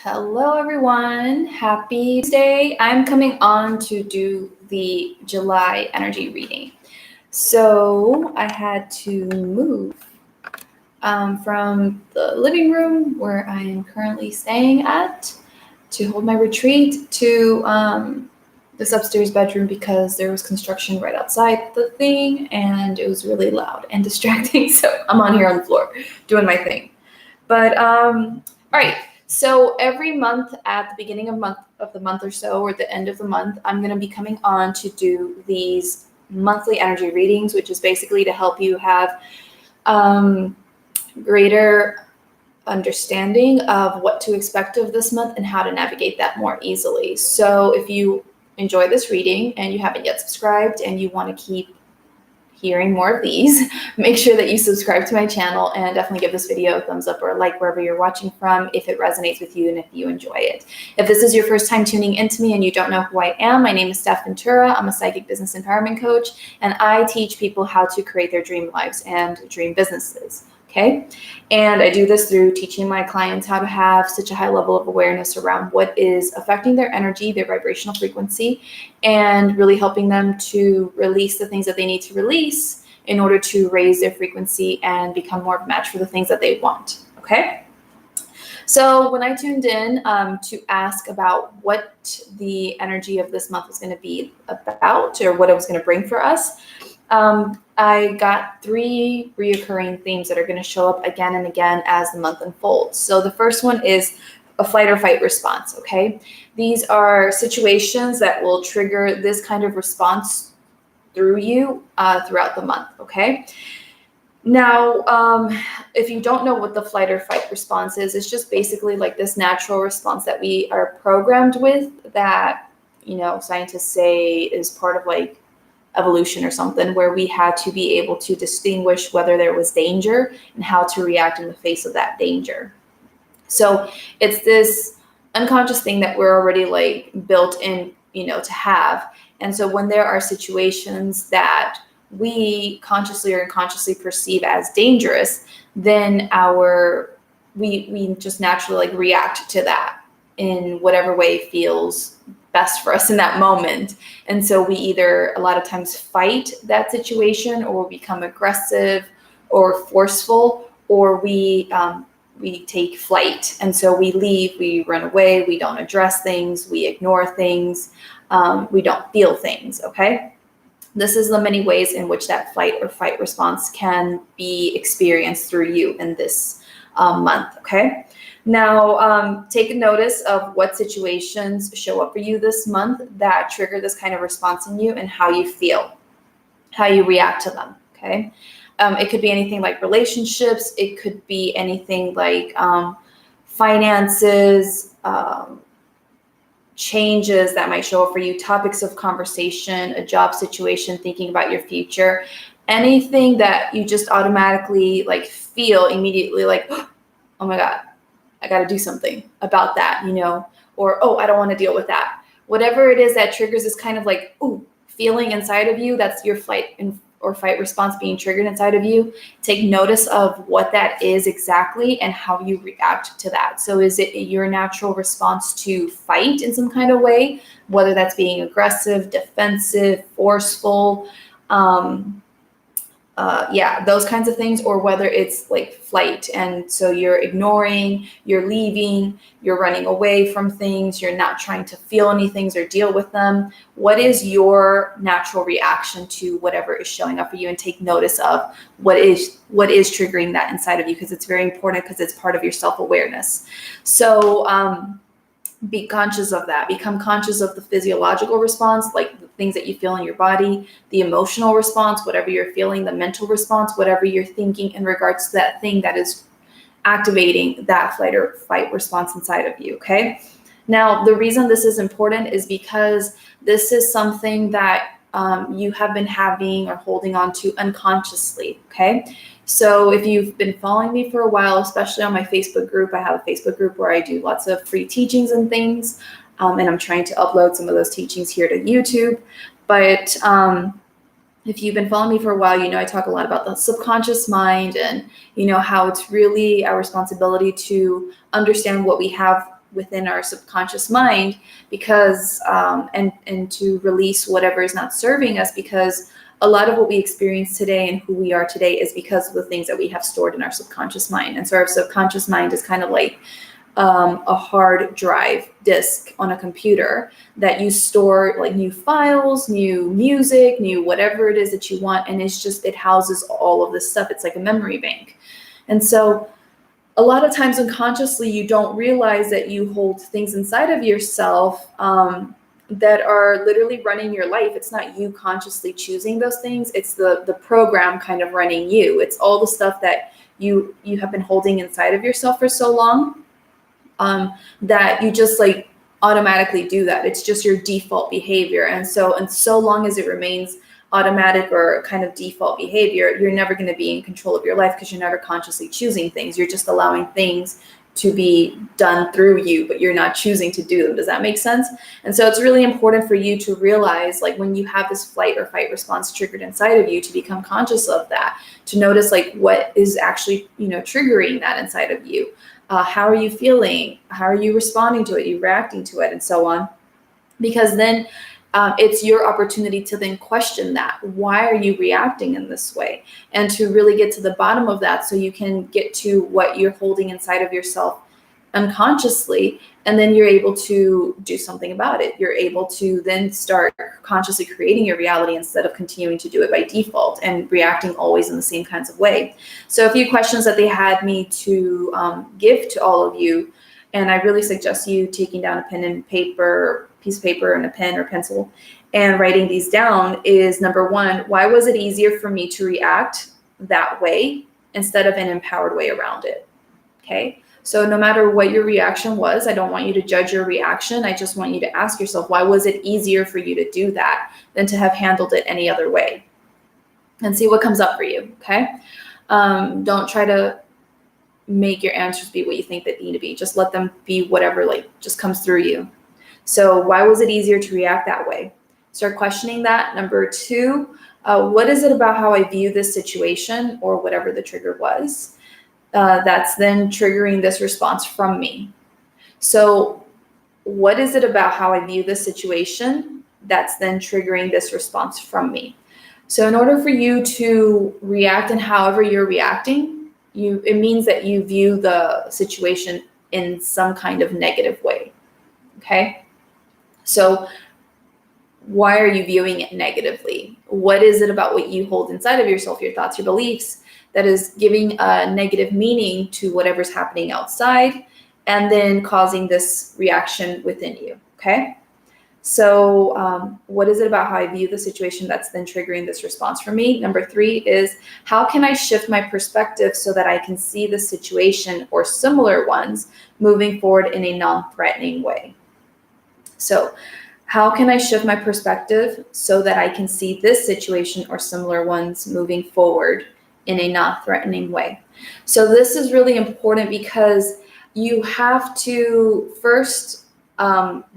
Hello, everyone. Happy Tuesday. I'm coming on to do the July energy reading. So I had to move from the living room where I am currently staying at to hold my retreat to this upstairs bedroom because there was construction right outside the thing and it was really loud and distracting. So I'm on here on the floor doing my thing. But all right. So every month at the beginning of the month or so, or the end of the month, I'm going to be coming on to do these monthly energy readings, which is basically to help you have greater understanding of what to expect of this month and how to navigate that more easily. So if you enjoy this reading and you haven't yet subscribed and you want to keep hearing more of these, make sure that you subscribe to my channel and definitely give this video a thumbs up or a like wherever you're watching from if it resonates with you and if you enjoy it. If this is your first time tuning into me and you don't know who I am, my name is Stef. I'm a psychic business empowerment coach, and I teach people how to create their dream lives and dream businesses. Okay. And I do this through teaching my clients how to have such a high level of awareness around what is affecting their energy, their vibrational frequency, and really helping them to release the things that they need to release in order to raise their frequency and become more of a match for the things that they want. Okay. So when I tuned in to ask about what the energy of this month was going to be about or what it was going to bring for us, I got 3 reoccurring themes that are going to show up again and again as the month unfolds. So the first one is a flight or fight response, okay? These are situations that will trigger this kind of response through you throughout the month, okay? Now, if you don't know what the flight or fight response is, it's just basically like this natural response that we are programmed with that, scientists say is part of like evolution or something, where we had to be able to distinguish whether there was danger and how to react in the face of that danger. So it's this unconscious thing that we're already like built in, to have. And so when there are situations that we consciously or unconsciously perceive as dangerous, then we just naturally like react to that in whatever way feels best for us in that moment. And so we either a lot of times fight that situation, or become aggressive or forceful, or we take flight. And so we leave, we run away, we don't address things, we ignore things, we don't feel things, okay? This is the many ways in which that flight or fight response can be experienced through you in this month, okay? Now, take notice of what situations show up for you this month that trigger this kind of response in you and how you feel, how you react to them, okay? It could be anything like relationships. It could be anything like finances, changes that might show up for you, topics of conversation, a job situation, thinking about your future, anything that you just automatically like feel immediately like, oh my God, I got to do something about that, or, oh, I don't want to deal with that. Whatever it is that triggers this kind of like, ooh, feeling inside of you, that's your flight or fight response being triggered inside of you. Take notice of what that is exactly and how you react to that. So is it your natural response to fight in some kind of way, whether that's being aggressive, defensive, forceful, those kinds of things, or whether it's like flight. And so you're ignoring, you're leaving, you're running away from things, you're not trying to feel any things or deal with them. What is your natural reaction to whatever is showing up for you? And take notice of what is triggering that inside of you, because it's very important, because it's part of your self-awareness. So be conscious of that. Become conscious of the physiological response, like the things that you feel in your body, the emotional response, whatever you're feeling, the mental response, whatever you're thinking in regards to that thing that is activating that flight or fight response inside of you, okay? Now, the reason this is important is because this is something that you have been having or holding on to unconsciously, okay? So if you've been following me for a while, especially on my Facebook group, I have a Facebook group where I do lots of free teachings and things, and I'm trying to upload some of those teachings here to YouTube. But if you've been following me for a while, I talk a lot about the subconscious mind and, how it's really our responsibility to understand what we have within our subconscious mind, because and to release whatever is not serving us, because a lot of what we experience today and who we are today is because of the things that we have stored in our subconscious mind. And so our subconscious mind is kind of like a hard drive disk on a computer that you store like new files, new music, new whatever it is that you want. And it houses all of this stuff. It's like a memory bank. And so a lot of times unconsciously, you don't realize that you hold things inside of yourself that are literally running your life. It's not you consciously choosing those things. It's the program kind of running you. It's all the stuff that you have been holding inside of yourself for so long that you just like automatically do that. It's just your default behavior. And so long as it remains automatic or kind of default behavior, you're never going to be in control of your life, because you're never consciously choosing things. You're just allowing things to be done through you, but you're not choosing to do them. Does that make sense? And so it's really important for you to realize, like, when you have this flight or fight response triggered inside of you, to become conscious of that, to notice like what is actually, triggering that inside of you. How are you feeling? How are you responding to it? You reacting to it, and so on. Because then it's your opportunity to then question that. Why are you reacting in this way? And to really get to the bottom of that, so you can get to what you're holding inside of yourself unconsciously, and then you're able to do something about it. You're able to then start consciously creating your reality instead of continuing to do it by default and reacting always in the same kinds of way. So a few questions that they had me to give to all of you, and I really suggest you taking down a pen and paper, piece of paper and a pen or pencil, and writing these down, is number one, why was it easier for me to react that way instead of an empowered way around it? Okay. So no matter what your reaction was, I don't want you to judge your reaction. I just want you to ask yourself, why was it easier for you to do that than to have handled it any other way? And see what comes up for you, okay? Don't try to make your answers be what you think they need to be. Just let them be whatever, like, just comes through you. So why was it easier to react that way? Start questioning that. Number two, what is it about how I view this situation, or whatever the trigger was, that's then triggering this response from me? So what is it about how I view this situation that's then triggering this response from me? So in order for you to react in however you're reacting, it means that you view the situation in some kind of negative way, okay? So why are you viewing it negatively? What is it about what you hold inside of yourself, your thoughts, your beliefs, that is giving a negative meaning to whatever's happening outside, and then causing this reaction within you, okay? So what is it about how I view the situation that's then triggering this response for me? Number three is, how can I shift my perspective so that I can see the situation or similar ones moving forward in a non-threatening way? So how can I shift my perspective so that I can see this situation or similar ones moving forward in a non-threatening way? So this is really important, because you have to first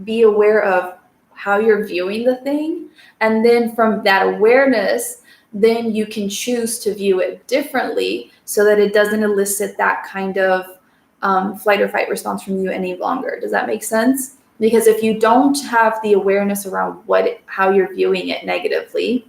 be aware of how you're viewing the thing. And then from that awareness, then you can choose to view it differently, so that it doesn't elicit that kind of flight or fight response from you any longer. Does that make sense? Because if you don't have the awareness around how you're viewing it negatively,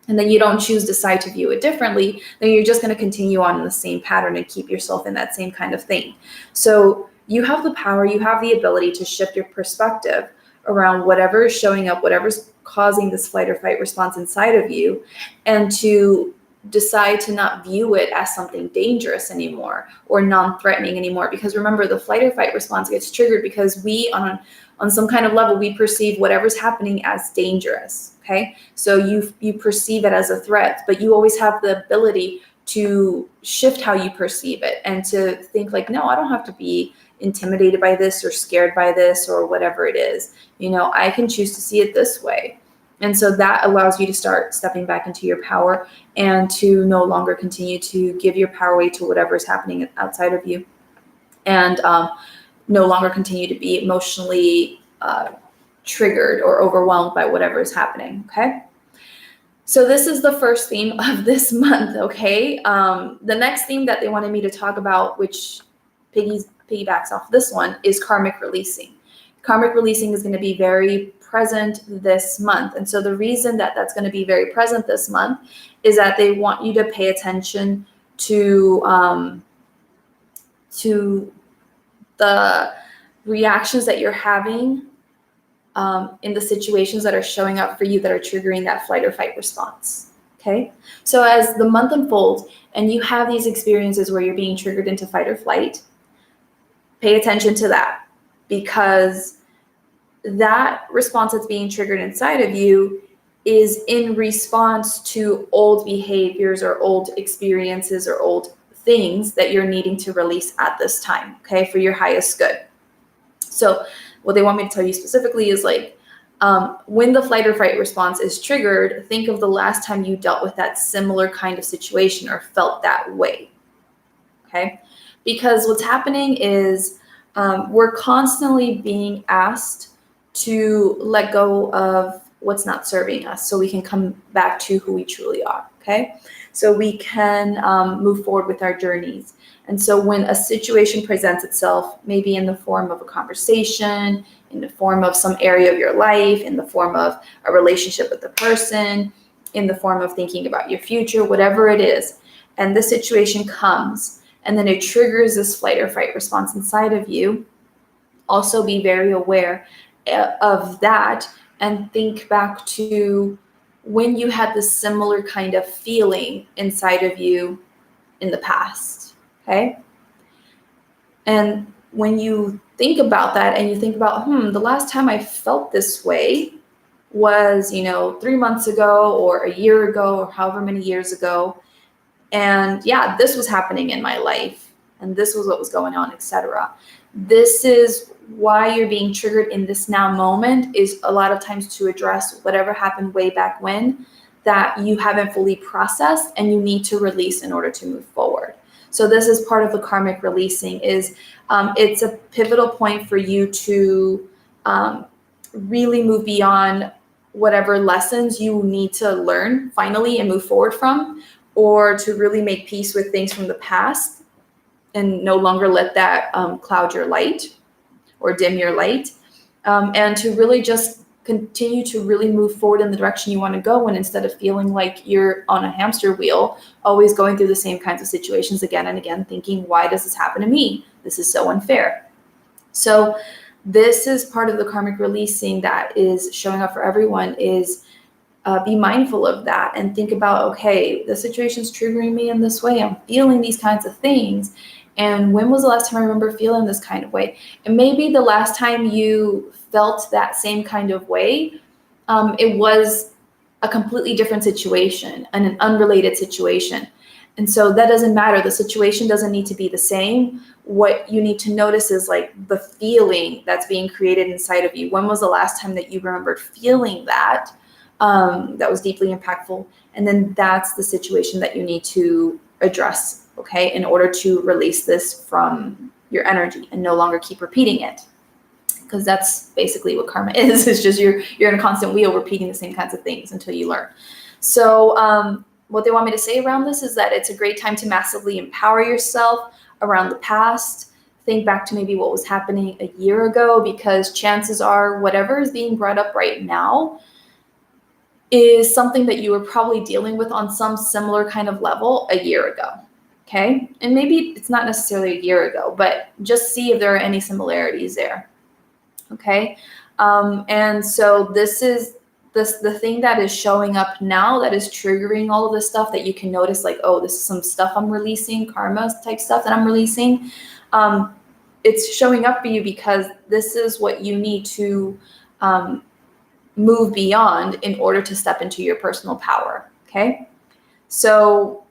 and then you don't decide to view it differently, then you're just going to continue on in the same pattern and keep yourself in that same kind of thing. So you have the power, you have the ability to shift your perspective around whatever is showing up, whatever's causing this flight or fight response inside of you, and to decide to not view it as something dangerous anymore or non-threatening anymore. Because remember, the flight or fight response gets triggered because we, on some kind of level, we perceive whatever's happening as dangerous. Okay, so you perceive it as a threat, but you always have the ability to shift how you perceive it, and to think like, no, I don't have to be intimidated by this or scared by this or whatever it is. I can choose to see it this way. And so that allows you to start stepping back into your power, and to no longer continue to give your power away to whatever is happening outside of you, and no longer continue to be emotionally triggered or overwhelmed by whatever is happening. Okay. So this is the first theme of this month. Okay. The next theme that they wanted me to talk about, which piggybacks off this one is karmic releasing. Karmic releasing is going to be very present this month. And so the reason that that's going to be very present this month is that they want you to pay attention to the reactions that you're having in the situations that are showing up for you that are triggering that flight or fight response. Okay, so as the month unfolds and you have these experiences where you're being triggered into fight or flight, pay attention to that, because that response that's being triggered inside of you is in response to old behaviors or old experiences or old things that you're needing to release at this time, okay, for your highest good. So what they want me to tell you specifically is like, when the flight or fight response is triggered, think of the last time you dealt with that similar kind of situation or felt that way, okay? Because what's happening is we're constantly being asked to let go of what's not serving us so we can come back to who we truly are, okay? So we can move forward with our journeys. And so when a situation presents itself, maybe in the form of a conversation, in the form of some area of your life, in the form of a relationship with a person, in the form of thinking about your future, whatever it is, and the situation comes, and then it triggers this flight or fight response inside of you, also be very aware of that and think back to when you had this similar kind of feeling inside of you in the past, okay? And when you think about that and you think about, the last time I felt this way was, 3 months ago or a year ago or however many years ago. And yeah, this was happening in my life and this was what was going on, etc. This is why you're being triggered in this now moment, is a lot of times to address whatever happened way back when that you haven't fully processed and you need to release in order to move forward. So this is part of the karmic releasing, is it's a pivotal point for you to really move beyond whatever lessons you need to learn finally and move forward from, or to really make peace with things from the past and no longer let that cloud your light or dim your light, and to really just continue to really move forward in the direction you want to go. And instead of feeling like you're on a hamster wheel, always going through the same kinds of situations again and again, thinking, why does this happen to me? This is so unfair. So this is part of the karmic releasing that is showing up for everyone, is be mindful of that and think about, okay, the situation's triggering me in this way. I'm feeling these kinds of things. And when was the last time I remember feeling this kind of way? And maybe the last time you felt that same kind of way, it was a completely different situation and an unrelated situation. And so that doesn't matter. The situation doesn't need to be the same. What you need to notice is like the feeling that's being created inside of you. When was the last time that you remembered feeling that? That was deeply impactful. And then that's the situation that you need to address, okay, in order to release this from your energy and no longer keep repeating it. Because that's basically what karma is. It's just you're in a constant wheel repeating the same kinds of things until you learn. So what they want me to say around this is that it's a great time to massively empower yourself around the past. Think back to maybe what was happening a year ago, because chances are whatever is being brought up right now is something that you were probably dealing with on some similar kind of level a year ago. Okay. And maybe it's not necessarily a year ago, but just see if there are any similarities there. Okay. And so this is the thing that is showing up now that is triggering all of this stuff that you can notice, like, oh, this is some stuff I'm releasing, karma type stuff that I'm releasing. It's showing up for you because this is what you need to move beyond in order to step into your personal power. Okay. So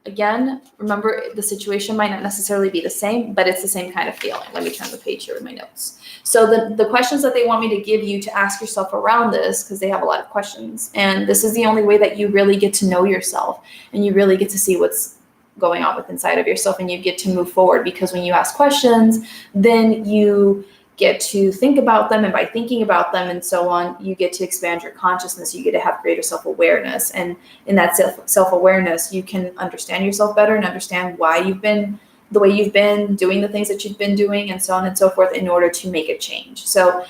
again, remember, the situation might not necessarily be the same, but it's the same kind of feeling. Let me turn the page here with my notes. So the questions that they want me to give you to ask yourself around this, because they have a lot of questions, and this is the only way that you really get to know yourself and you really get to see what's going on with inside of yourself, and you get to move forward, because when you ask questions, then you get to think about them, and by thinking about them and so on, you get to expand your consciousness. You get to have greater self-awareness, and in that self-awareness, you can understand yourself better and understand why you've been the way you've been doing the things that you've been doing, and so on and so forth, in order to make a change. So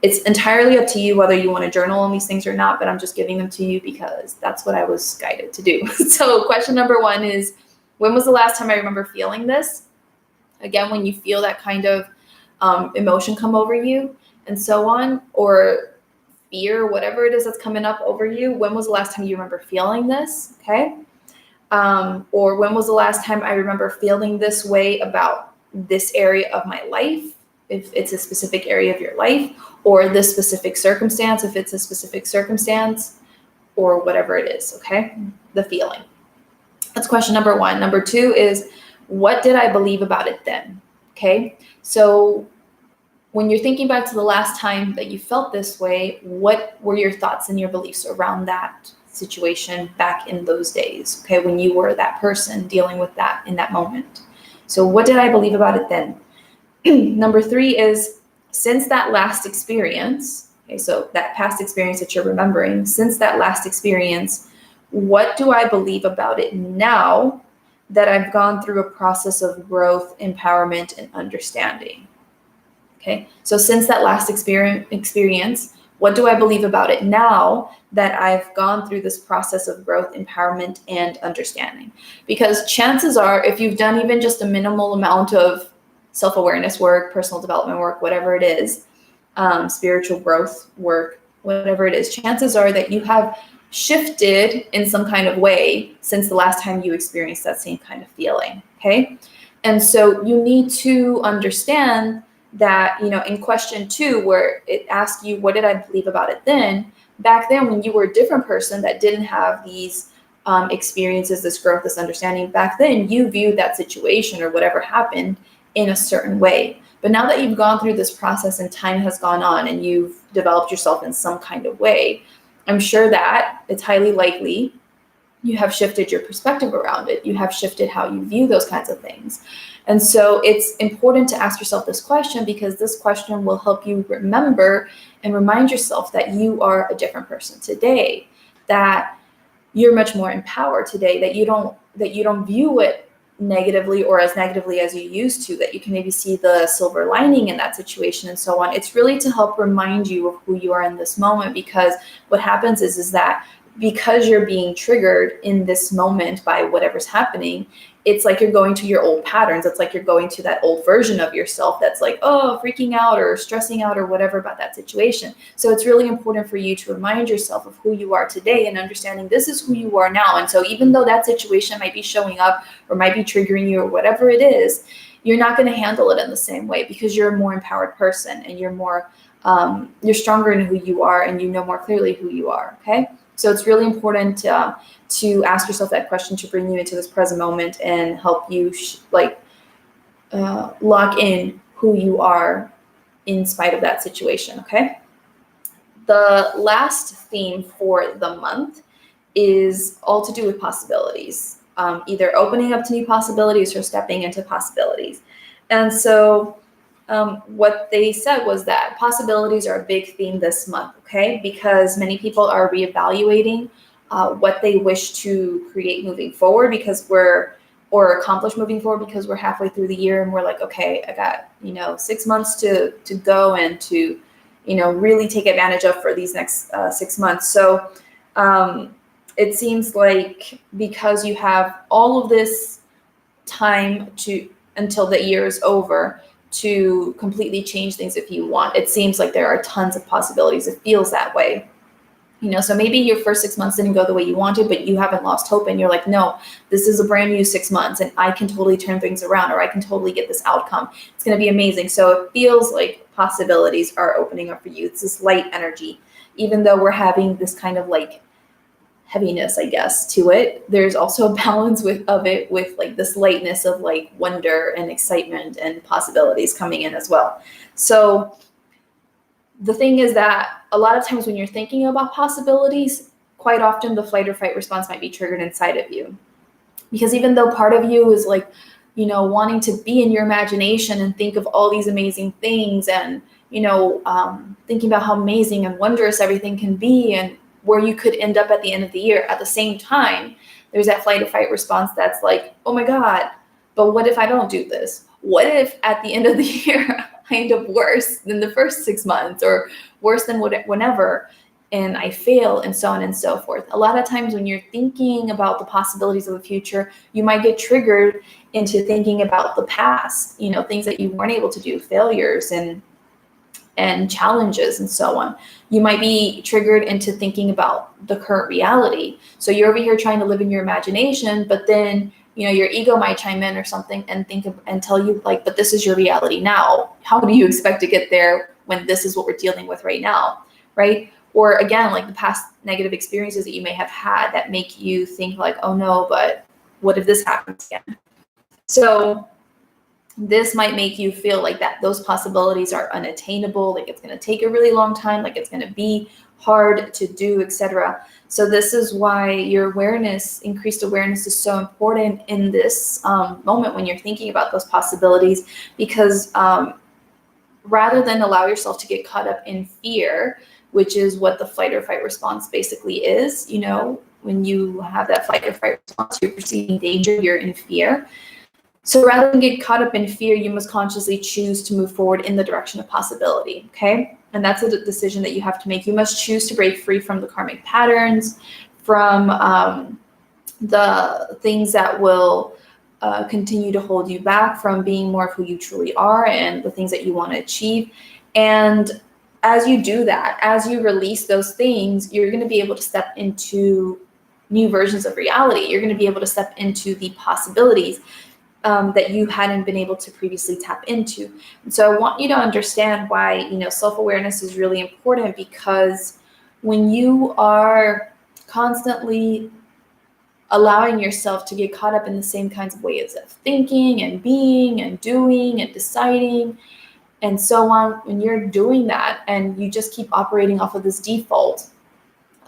it's entirely up to you whether you want to journal on these things or not, but I'm just giving them to you because that's what I was guided to do. So question number 1 is, when was the last time I remember feeling this? Again, when you feel that kind of emotion come over you and so on, or fear, whatever it is that's coming up over you, when was the last time you remember feeling this? Okay. Or when was the last time I remember feeling this way about this area of my life, if it's a specific area of your life, or this specific circumstance, if it's a specific circumstance, or whatever it is, okay? The feeling. That's question number 1. Number 2 is, what did I believe about it then? Okay, so when you're thinking back to the last time that you felt this way, what were your thoughts and your beliefs around that situation back in those days, okay, when you were that person dealing with that in that moment? So what did I believe about it then? Number 3 is, since that last experience, okay, so that past experience that you're remembering, since that last experience, what do I believe about it now that I've gone through a process of growth, empowerment, and understanding? Okay, so since that last experience, what do I believe about it now that I've gone through this process of growth, empowerment, and understanding? Because chances are, if you've done even just a minimal amount of self-awareness work, personal development work, whatever it is, spiritual growth work, whatever it is, chances are that you have shifted in some kind of way since the last time you experienced that same kind of feeling, okay? And so you need to understand that, in question 2, where it asks you, what did I believe about it then? Back then, when you were a different person that didn't have these experiences, this growth, this understanding, back then you viewed that situation or whatever happened in a certain way. But now that you've gone through this process and time has gone on and you've developed yourself in some kind of way, I'm sure that it's highly likely you have shifted your perspective around it. You have shifted how you view those kinds of things. And so it's important to ask yourself this question, because this question will help you remember and remind yourself that you are a different person today, that you're much more empowered today, that you don't view it negatively or as negatively as you used to, that you can maybe see the silver lining in that situation and so on. It's really to help remind you of who you are in this moment, because what happens is that because you're being triggered in this moment by whatever's happening, it's like you're going to your old patterns. It's like you're going to that old version of yourself that's like, oh, freaking out or stressing out or whatever about that situation. So it's really important for you to remind yourself of who you are today and understanding this is who you are now. And so even though that situation might be showing up or might be triggering you or whatever it is, you're not going to handle it in the same way, because you're a more empowered person and you're more, you're stronger in who you are and you know more clearly who you are. Okay. So it's really important to ask yourself that question, to bring you into this present moment and help you lock in who you are in spite of that situation, okay? The last theme for the month is all to do with possibilities, either opening up to new possibilities or stepping into possibilities. And so what they said was that possibilities are a big theme this month, okay? Because many people are reevaluating what they wish to create moving forward, or accomplish moving forward, because we're halfway through the year and we're like, okay, I got 6 months to go and to really take advantage of for these next 6 months. So it seems like because you have all of this time until the year is over to completely change things if you want. It seems like there are tons of possibilities. It feels that way. So maybe your first 6 months didn't go the way you wanted, but you haven't lost hope and you're like, no, this is a brand new 6 months and I can totally turn things around, or I can totally get this outcome. It's going to be amazing. So it feels like possibilities are opening up for you. It's this light energy. Even though we're having this kind of like heaviness, I guess, to it, there's also a balance of it with like this lightness of like wonder and excitement and possibilities coming in as well. So the thing is that a lot of times when you're thinking about possibilities, quite often the flight or fight response might be triggered inside of you. Because even though part of you is like, wanting to be in your imagination and think of all these amazing things and, thinking about how amazing and wondrous everything can be and where you could end up at the end of the year, at the same time, there's that flight or fight response that's like, oh my God, But what if I don't do this? What if at the end of the year I end up worse than the first 6 months, or worse than whenever, and I fail, and so on and so forth? A lot of times when you're thinking about the possibilities of the future, you might get triggered into thinking about the past, you know, things that you weren't able to do, failures and challenges and so on. You might be triggered into thinking about the current reality. So you're over here trying to live in your imagination, but then, you know, your ego might chime in or something and and tell you like, but this is your reality now. How do you expect to get there when this is what we're dealing with right now, right? Or again, like the past negative experiences that you may have had that make you think like, oh no, but what if this happens again? So this might make you feel like that those possibilities are unattainable, like it's going to take a really long time, like it's going to be hard to do, etc. So this is why your awareness, increased awareness, is so important in this moment when you're thinking about those possibilities, because rather than allow yourself to get caught up in fear, which is what the flight or fight response basically is, you know, when you have that flight or fight response, you're perceiving danger, you're in fear. So rather than get caught up in fear, you must consciously choose to move forward in the direction of possibility, okay? And that's a decision that you have to make. You must choose to break free from the karmic patterns, from the things that will continue to hold you back from being more of who you truly are and the things that you want to achieve. And as you do that, as you release those things, you're going to be able to step into new versions of reality. You're going to be able to step into the possibilities that you hadn't been able to previously tap into. And so I want you to understand why, you know, self-awareness is really important, because when you are constantly allowing yourself to get caught up in the same kinds of ways of thinking and being and doing and deciding and so on, when you're doing that and you just keep operating off of this default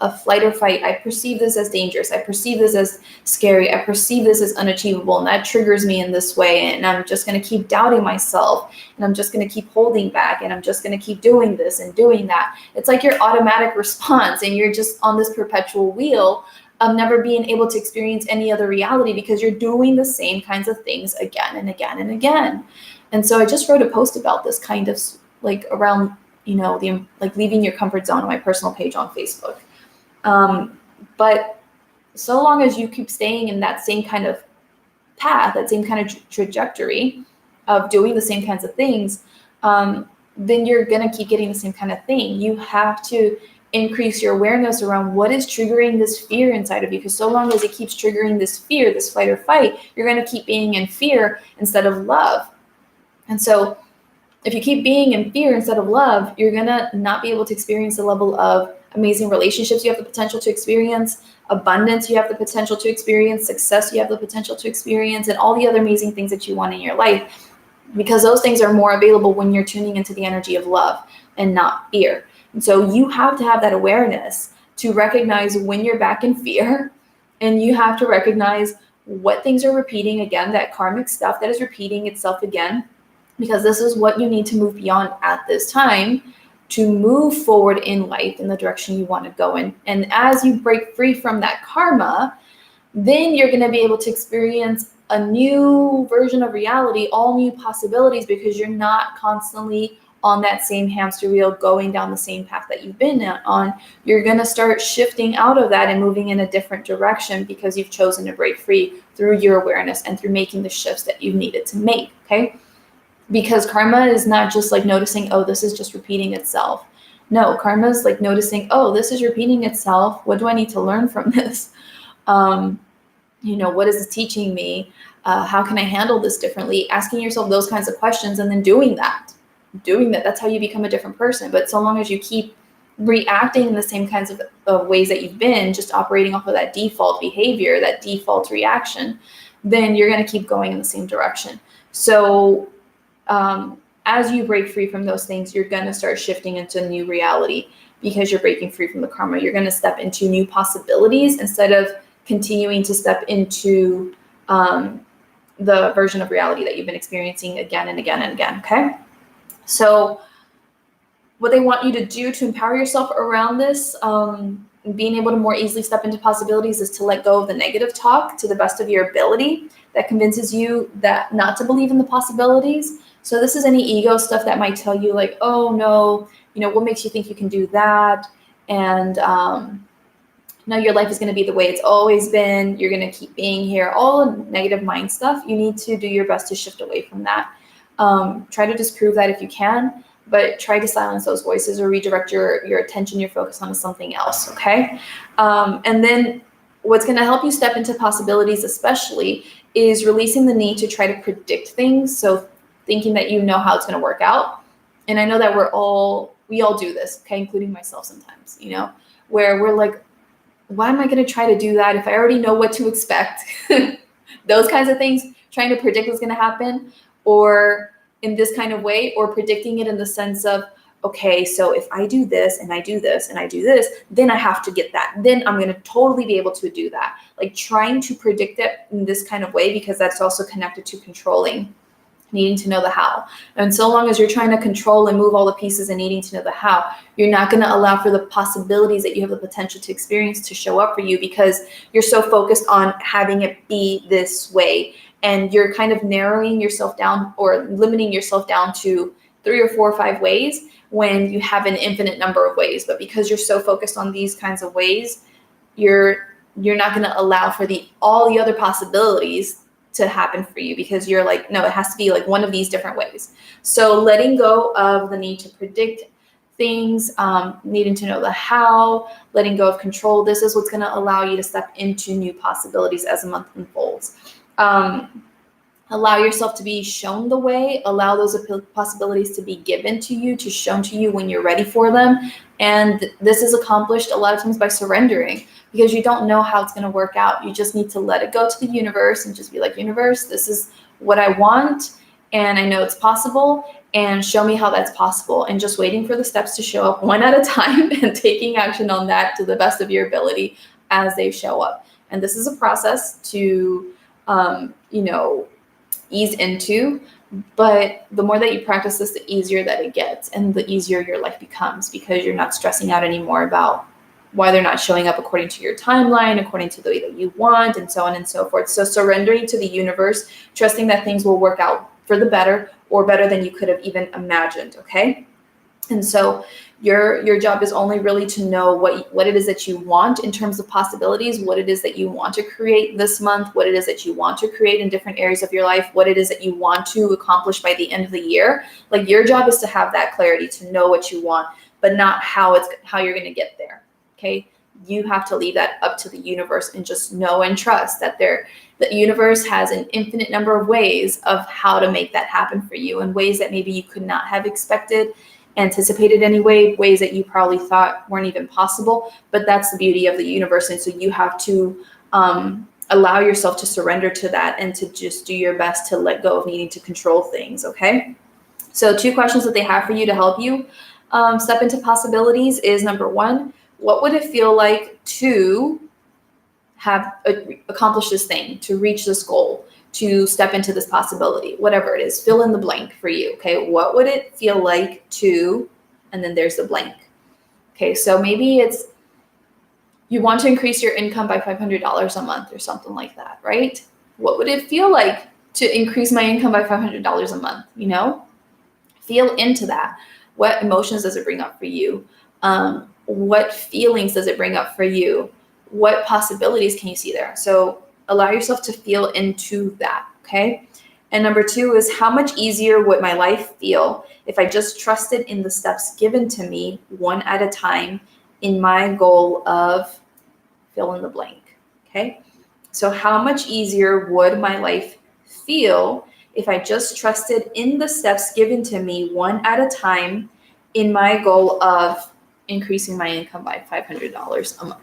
of flight or fight, I perceive this as dangerous, I perceive this as scary, I perceive this as unachievable, and that triggers me in this way, and I'm just going to keep doubting myself, and I'm just going to keep holding back, and I'm just going to keep doing this and doing that. It's like your automatic response, and you're just on this perpetual wheel of never being able to experience any other reality, because you're doing the same kinds of things again and again and again. And so I just wrote a post about this kind of like around, you know, the like leaving your comfort zone on my personal page on Facebook. But so long as you keep staying in that same kind of path, that same kind of trajectory of doing the same kinds of things, then you're going to keep getting the same kind of thing. You have to increase your awareness around what is triggering this fear inside of you, because so long as it keeps triggering this fear, this flight or fight, you're going to keep being in fear instead of love. And so if you keep being in fear instead of love, you're going to not be able to experience the level of amazing relationships you have the potential to experience, abundance you have the potential to experience, success you have the potential to experience, and all the other amazing things that you want in your life, because those things are more available when you're tuning into the energy of love and not fear. And so you have to have that awareness to recognize when you're back in fear, and you have to recognize what things are repeating again, that karmic stuff that is repeating itself again, because this is what you need to move beyond at this time to move forward in life in the direction you want to go in. And as you break free from that karma, then you're going to be able to experience a new version of reality, all new possibilities, because you're not constantly on that same hamster wheel going down the same path that you've been on. You're going to start shifting out of that and moving in a different direction, because you've chosen to break free through your awareness and through making the shifts that you needed to make, okay? Because karma is not just like noticing, oh, this is just repeating itself. No, karma is like noticing, oh, this is repeating itself. What do I need to learn from this? You know, what is this teaching me? How can I handle this differently? Asking yourself those kinds of questions and then doing that. That's how you become a different person. But so long as you keep reacting in the same kinds of ways that you've been, just operating off of that default behavior, that default reaction, then you're going to keep going in the same direction. So as you break free from those things, you're going to start shifting into a new reality, because you're breaking free from the karma. You're going to step into new possibilities instead of continuing to step into the version of reality that you've been experiencing again and again and again, okay? So what they want you to do to empower yourself around this being able to more easily step into possibilities is to let go of the negative talk to the best of your ability that convinces you that not to believe in the possibilities. So this is any ego stuff that might tell you like, oh no, what makes you think you can do that? And no, your life is going to be the way it's always been. You're going to keep being here. All negative mind stuff. You need to do your best to shift away from that. Try to disprove that if you can, but try to silence those voices or redirect your attention, your focus onto something else, okay? And then what's going to help you step into possibilities especially is releasing the need to try to predict things. So thinking that you know how it's going to work out. And I know that we all do this, okay, including myself sometimes, where we're like, why am I going to try to do that if I already know what to expect? Those kinds of things, trying to predict what's going to happen, or in this kind of way, or predicting it in the sense of, okay, so if I do this and I do this and I do this, then I have to get that. Then I'm going to totally be able to do that. Like trying to predict it in this kind of way, because that's also connected to controlling, needing to know the how. And so long as you're trying to control and move all the pieces and needing to know the how, you're not going to allow for the possibilities that you have the potential to experience to show up for you, because you're so focused on having it be this way. And you're kind of narrowing yourself down or limiting yourself down to 3 or 4 or 5 ways when you have an infinite number of ways. But because you're so focused on these kinds of ways, you're not going to allow for all the other possibilities to happen for you, because you're like, no, it has to be like one of these different ways. So letting go of the need to predict things, needing to know the how, letting go of control, this is what's going to allow you to step into new possibilities as the month unfolds. Allow yourself to be shown the way, allow those possibilities to be given to you, to shown to you when you're ready for them. And this is accomplished a lot of times by surrendering, because you don't know how it's going to work out. You just need to let it go to the universe and just be like, universe, this is what I want, and I know it's possible, and show me how that's possible. And just waiting for the steps to show up one at a time and taking action on that to the best of your ability as they show up. And this is a process to ease into, but the more that you practice this, the easier that it gets and the easier your life becomes, because you're not stressing out anymore about why they're not showing up according to your timeline, according to the way that you want, and so on and so forth. So surrendering to the universe, trusting that things will work out for the better, or better than you could have even imagined, okay? And so your job is only really to know what it is that you want in terms of possibilities, what it is that you want to create this month, what it is that you want to create in different areas of your life, what it is that you want to accomplish by the end of the year. Like, your job is to have that clarity, to know what you want, but not how you're going to get there. Okay? You have to leave that up to the universe and just know and trust that the universe has an infinite number of ways of how to make that happen for you, in ways that maybe you could not have anticipated anyway, ways that you probably thought weren't even possible. But that's the beauty of the universe. And so you have to allow yourself to surrender to that and to just do your best to let go of needing to control things. Okay? So 2 questions that they have for you to help you step into possibilities is, number 1, what would it feel like to have accomplished this thing, to reach this goal, to step into this possibility, whatever it is, fill in the blank for you. Okay, what would it feel like to, and then there's the blank. Okay, so maybe it's you want to increase your income by $500 a month or something like that, right? What would it feel like to increase my income by $500 a month? Feel into that. What emotions does it bring up for you? What feelings does it bring up for you? What possibilities can you see there? So allow yourself to feel into that, okay? And number 2 is, how much easier would my life feel if I just trusted in the steps given to me one at a time in my goal of fill in the blank, okay? So how much easier would my life feel if I just trusted in the steps given to me one at a time in my goal of increasing my income by $500 a month,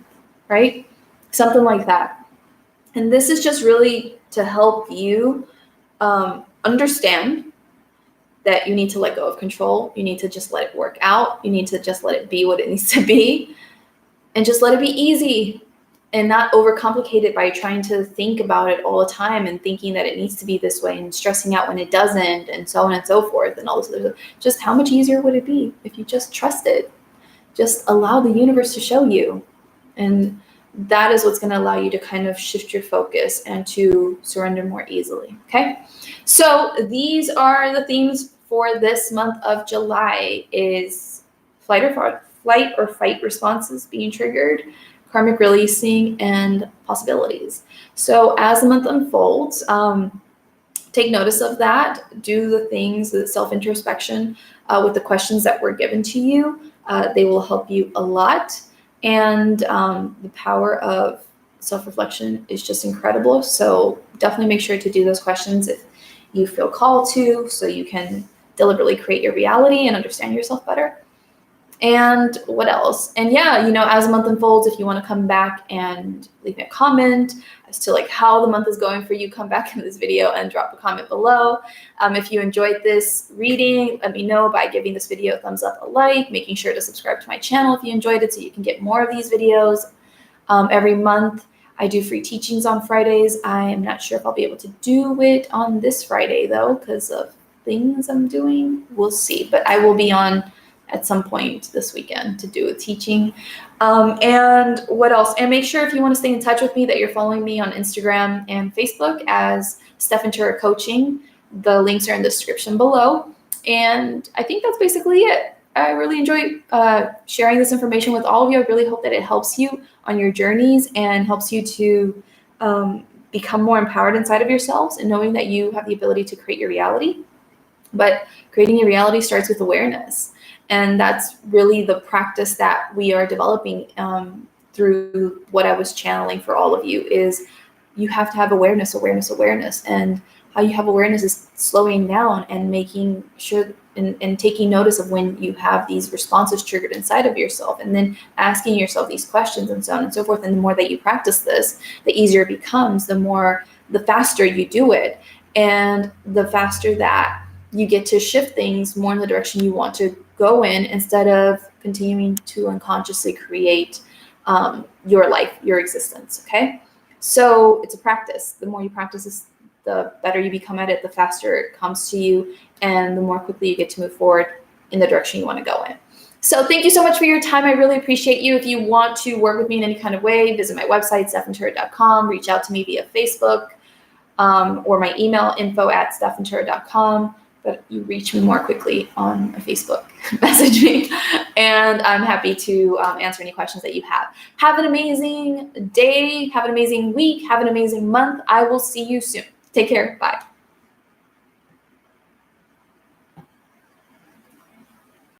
right? Something like that. And this is just really to help you understand that you need to let go of control. You need to just let it work out. You need to just let it be what it needs to be, and just let it be easy and not overcomplicate it by trying to think about it all the time and thinking that it needs to be this way and stressing out when it doesn't, and so on and so forth, and all this other stuff. Just how much easier would it be if you just trusted? Just allow the universe to show you. And that is what's going to allow you to kind of shift your focus and to surrender more easily. Okay. So these are the themes for this month of July: is flight or fight responses being triggered, karmic releasing, and possibilities. So as the month unfolds, take notice of that. Do the things, the self-introspection with the questions that were given to you. They will help you a lot. And the power of self-reflection is just incredible. So definitely make sure to do those questions if you feel called to, so you can deliberately create your reality and understand yourself better. And what else? And yeah, as the month unfolds, if you want to come back and leave me a comment as to like how the month is going for you, come back in this video and drop a comment below. If you enjoyed this reading, let me know by giving this video a thumbs up, a like, making sure to subscribe to my channel if you enjoyed it so you can get more of these videos. Every month I do free teachings on Fridays. I am not sure if I'll be able to do it on this Friday though, because of things I'm doing. We'll see, but I will be on at some point this weekend to do a teaching. And what else? And make sure if you want to stay in touch with me that you're following me on Instagram and Facebook as Stef Coaching. The links are in the description below. And I think that's basically it. I really enjoy sharing this information with all of you. I really hope that it helps you on your journeys and helps you to become more empowered inside of yourselves and knowing that you have the ability to create your reality. But creating your reality starts with awareness. And that's really the practice that we are developing through what I was channeling for all of you. Is you have to have awareness. And how you have awareness is slowing down and making sure and taking notice of when you have these responses triggered inside of yourself, and then asking yourself these questions and so on and so forth. And the more that you practice this, the easier it becomes, the faster you do it, and the faster that you get to shift things more in the direction you want to go in, instead of continuing to unconsciously create your life, your existence. Okay. So it's a practice. The more you practice this, the better you become at it, the faster it comes to you, and the more quickly you get to move forward in the direction you want to go in. So thank you so much for your time. I really appreciate you. If you want to work with me in any kind of way, visit my website, stefventura.com, reach out to me via Facebook, or my email, info@stefventura.com. But you reach me more quickly on Facebook. Message me, and I'm happy to answer any questions that you have. Have an amazing day. Have an amazing week. Have an amazing month. I will see you soon. Take care. Bye.